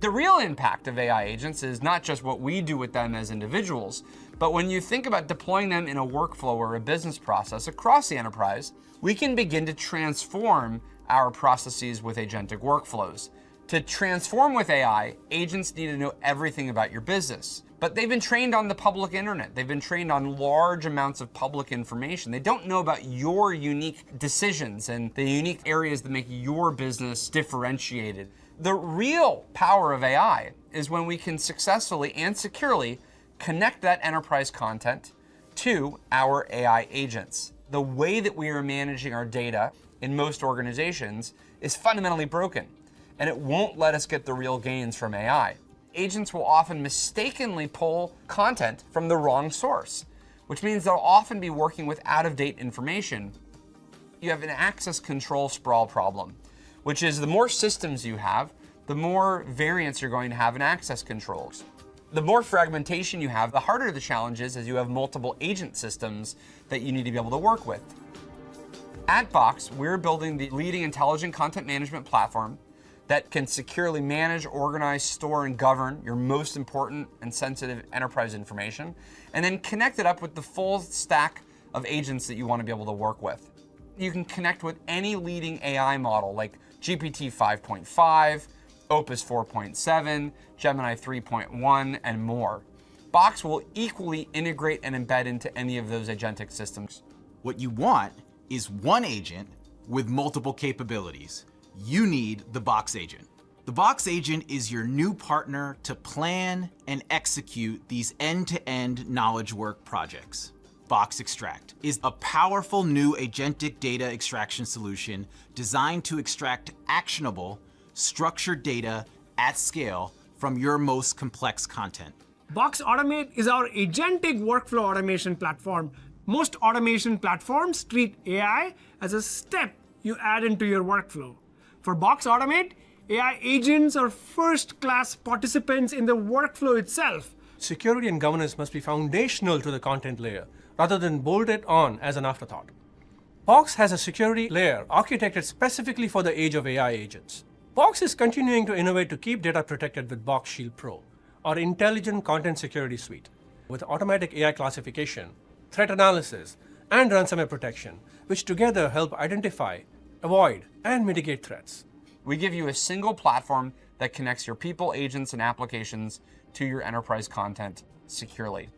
The real impact of AI agents is not just what we do with them as individuals, but when you think about deploying them in a workflow or a business process across the enterprise, we can begin to transform our processes with agentic workflows. To transform with AI, agents need to know everything about your business. But they've been trained on the public internet. They've been trained on large amounts of public information. They don't know about your unique decisions and the unique areas that make your business differentiated. The real power of AI is when we can successfully and securely connect that enterprise content to our AI agents. The way that we are managing our data in most organizations is fundamentally broken, and it won't let us get the real gains from AI. Agents will often mistakenly pull content from the wrong source, which means they'll often be working with out-of-date information. You have an access control sprawl problem, which is the more systems you have, the more variance you're going to have in access controls. The more fragmentation you have, the harder the challenge is as you have multiple agent systems that you need to be able to work with. At Box, we're building the leading intelligent content management platform that can securely manage, organize, store, and govern your most important and sensitive enterprise information, and then connect it up with the full stack of agents that you want to be able to work with. You can connect with any leading AI model like GPT 5.5, Opus 4.7, Gemini 3.1, and more. Box will equally integrate and embed into any of those agentic systems. What you want is one agent with multiple capabilities. You need the Box agent. The Box agent is your new partner to plan and execute these end-to-end knowledge work projects. Box Extract is a powerful new agentic data extraction solution designed to extract actionable, structured data at scale from your most complex content. Box Automate is our agentic workflow automation platform. Most automation platforms treat AI as a step you add into your workflow. For Box Automate, AI agents are first-class participants in the workflow itself. Security and governance must be foundational to the content layer, rather than bolted on as an afterthought. Box has a security layer architected specifically for the age of AI agents. Box is continuing to innovate to keep data protected with Box Shield Pro, our intelligent content security suite, with automatic AI classification, threat analysis, and ransomware protection, which together help identify, avoid, and mitigate threats. We give you a single platform that connects your people, agents, and applications to your enterprise content securely.